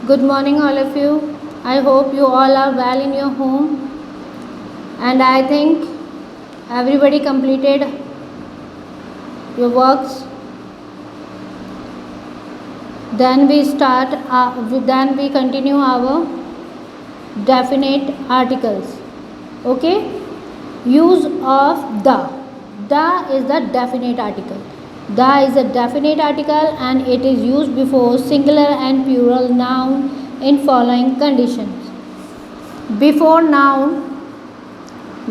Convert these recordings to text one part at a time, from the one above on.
Good morning, all of you. I hope you all are well in your home, and I think everybody completed your works. Then we start. Then we continue our definite articles. Okay. Use of the. The is the definite article. The is a definite article and it is used before singular and plural noun in following conditions. Before noun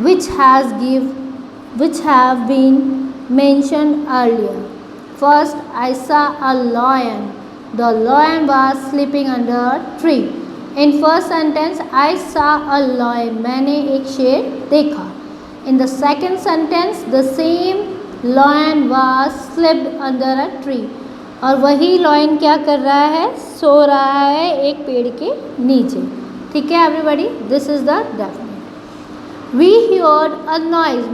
which have been mentioned earlier. First, I saw a lion. The lion was sleeping under a tree. In first sentence, I saw a lion. मैंने एक शेर देखा. In the second sentence, the same lion was slept under a tree. और वही lion क्या कर रहा है? सो रहा है एक पेड़ के नीचे. ठीक है everybody? This is the definite. We heard a noise.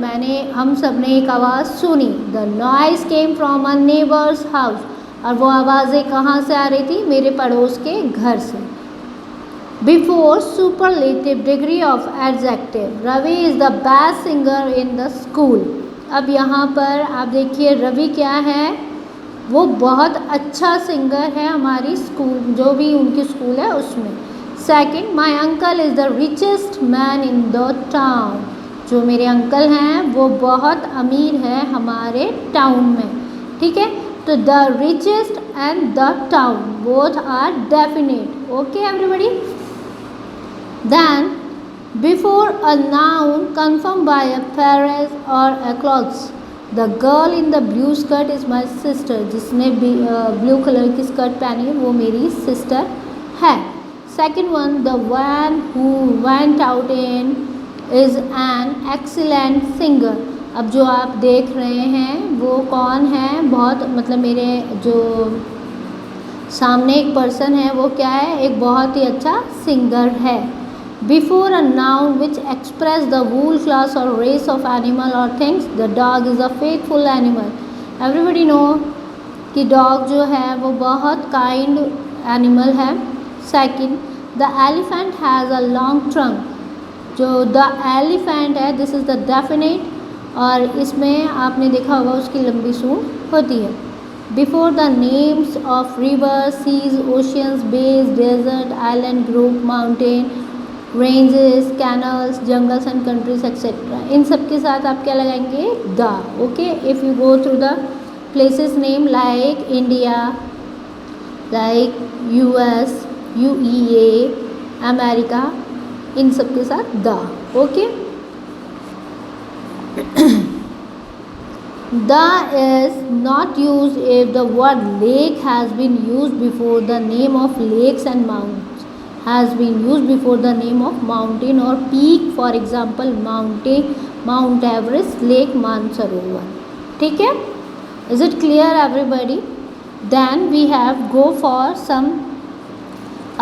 हम सब ने एक आवाज़ सुनी. The noise came from a neighbor's house. और वो आवाज़ें कहाँ से आ रही थी? मेरे पड़ोस के घर से. Before superlative degree of adjective. Ravi is the best singer in the school. अब यहाँ पर आप देखिए रवि क्या है? वो बहुत अच्छा सिंगर है हमारी स्कूल, जो भी उनकी स्कूल है उसमें. Second, my uncle is the richest man in the town. जो मेरे अंकल हैं वो बहुत अमीर है हमारे टाउन में. ठीक है, तो the richest and the town both are definite. Okay everybody. Then before a noun confirm by a phrase और a clause. The girl in the blue skirt is my sister. जिसने ब्लू कलर की skirt पहनी है वो मेरी sister है. Second one, the one who went out in is an excellent singer. अब जो आप देख रहे हैं वो कौन है? बहुत मतलब मेरे जो सामने एक पर्सन है वो क्या है? एक बहुत ही अच्छा सिंगर है. Before a noun which express the whole class or race of animal or things, the dog is a faithful animal. Everybody know कि डॉग जो है वो बहुत काइंड एनिमल है. Second, the elephant has a long trunk. जो the elephant है this is the definite और इसमें आपने देखा होगा उसकी लंबी सूंड होती है. Before the names of river, seas, oceans, bays, desert, island, group, mountain, ranges, canals, jungles and countries etcetera. इन सब के साथ आप क्या लगाएंगे? The. Okay. If you go through the places name like India, like US, UAE, America, इन सब के साथ the. Okay. The is not use if the word lake has been use before the name of lakes and mounts has been use before the name of mountain और peak. For example mount Everest, lake Mansarovar. ठीक है. Is it clear everybody? Then we have go for some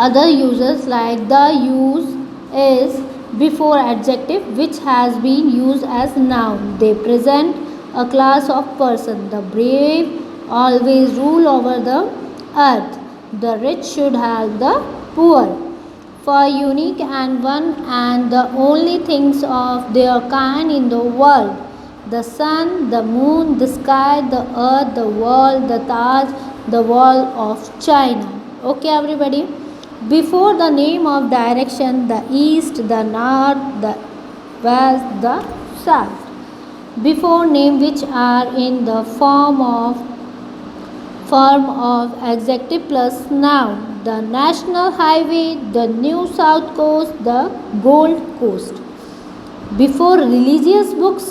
other uses like the use is before adjective which has been used as noun. They present a class of person. The brave always rule over the earth. The rich should help the poor. For unique and one and the only things of their kind in the world. The sun, the moon, the sky, the earth, the wall, the Taj, the wall of China. Okay everybody. Before the name of direction, the east, the north, the west, the south. Before name which are in the form of adjective plus noun. The National Highway, the New South Coast, the Gold Coast. Before religious books,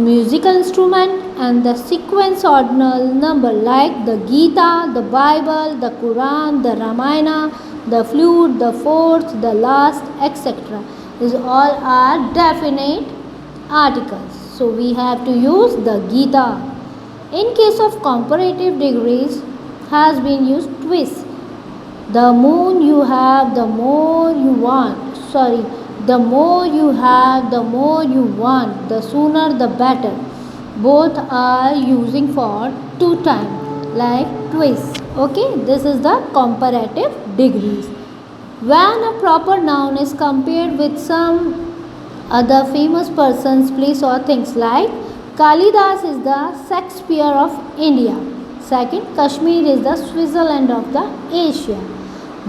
musical instrument and the sequence ordinal number like the Gita, the Bible, the Quran, the Ramayana, the flute, the fourth, the last, etc. These all are definite articles. So we have to use the Gita. In case of comparative degrees has been used twist. The moon you have, the more you want. Sorry. The more you have, the more you want. The sooner the better. Both are using for two time like twist. Okay, this is the comparative degrees. When a proper noun is compared with some other famous persons, place or things, like Kalidas is the Shakespeare of India. Second, Kashmir is the Switzerland of the Asia.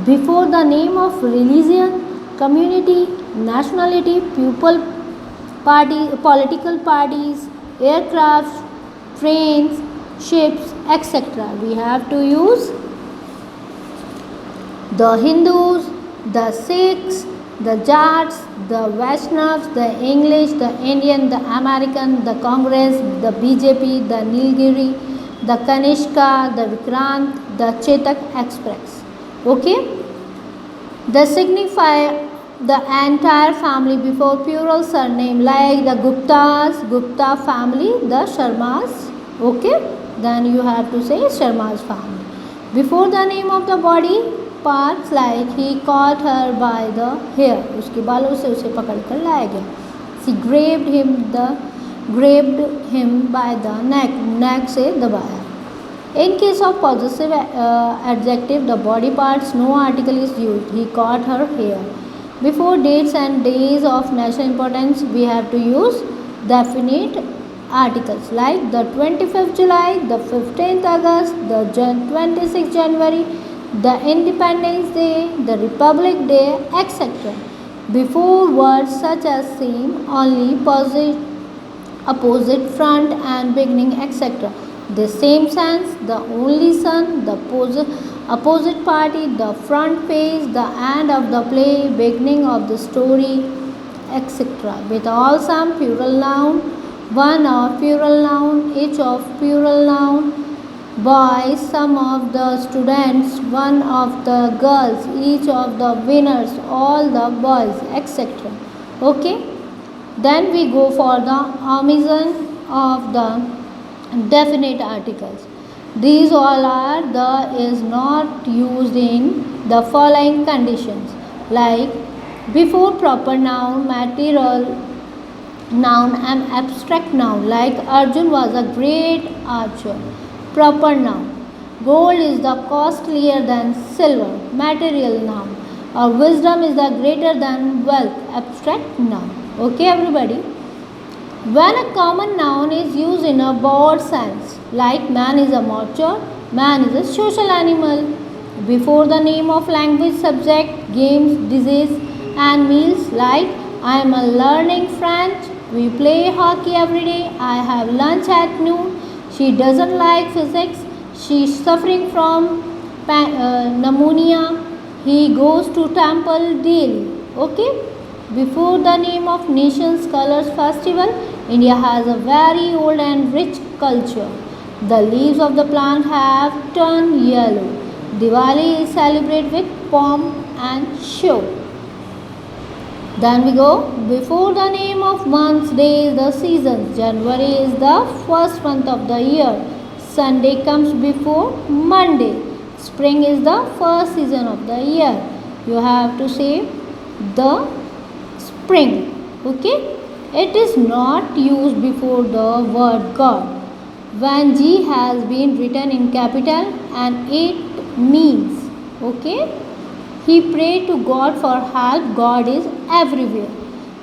Before the name of religion, community, nationality, people, political parties, aircrafts, trains, ships, etc., we have to use the Hindus, the Sikhs, the Jats, the Vaishnavas, the English, the Indian, the American, the Congress, the BJP, the Nilgiri, the Kanishka, the Vikrant, the Chetak Express. Okay? They signify the entire family before plural surname, like the Guptas, Gupta family, the Sharmas. Okay? Then you have to say Sharma's family. Before the name of the body parts, like he caught her by the hair, उसके बालों से उसे पकड़ कर लाया गया. She grabbed him by the neck से दबाया. In case of possessive adjective, the body parts, no article is used. He caught her hair. Before dates and days of national importance, we have to use definite articles, like the 25th July, the 15th August, the 26th January, the Independence Day, the Republic Day, etc. Before words such as same, only, opposite, front and beginning, etc. The same sense, the only son, the opposite party, the front page, the end of the play, beginning of the story, etc. With all some plural noun, one of plural noun, each of plural noun, boys, some of the students, one of the girls, each of the winners, all the boys, etc. Okay? Then we go for the omission of the definite articles. These all are the is not used in the following conditions, like before proper noun, material noun and abstract noun, like Arjun was a great archer. Proper noun, gold is the costlier than silver. Material noun, or wisdom is the greater than wealth. Abstract noun. Okay, everybody? When a common noun is used in a broad sense, like man is a mature, man is a social animal, before the name of language, subject, games, disease and meals, like I am a learning French, we play hockey every day, I have lunch at noon, she doesn't like physics, she is suffering from pneumonia, he goes to temple daily. Okay? Before the name of nation's colors festival, India has a very old and rich culture. The leaves of the plant have turned yellow. Diwali is celebrated with pomp and show. Then we go before the name of months, days, the seasons. January is the first month of the year. Sunday comes before Monday. Spring is the first season of the year. You have to say the spring. Okay? It is not used before the word God. When G has been written in capital and it means, okay? He prayed to God for help. God is everywhere.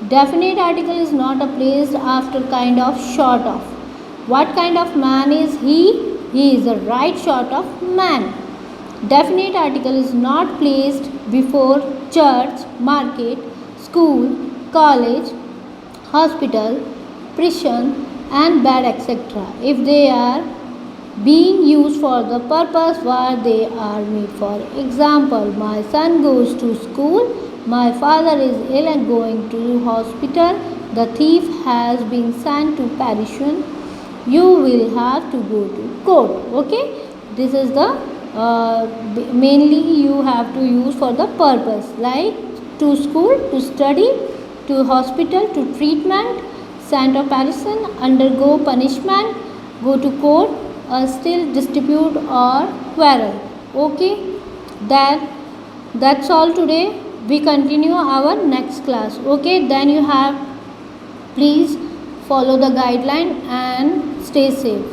Definite article is not placed after kind of short of. What kind of man is he? He is the right sort of man. Definite article is not placed before church, market, school, college, hospital, prison and bed, etc. if they are being used for the purpose where they are made. For example, my son goes to school, my father is ill and going to hospital, the thief has been sent to prison, you will have to go to court. Okay, this is the mainly you have to use for the purpose, like to school, to study, to hospital, to treatment, sent to prison, undergo punishment, go to court, still dispute or quarrel. Okay, that's all today. We continue our next class. Okay, then you have please follow the guideline and stay safe.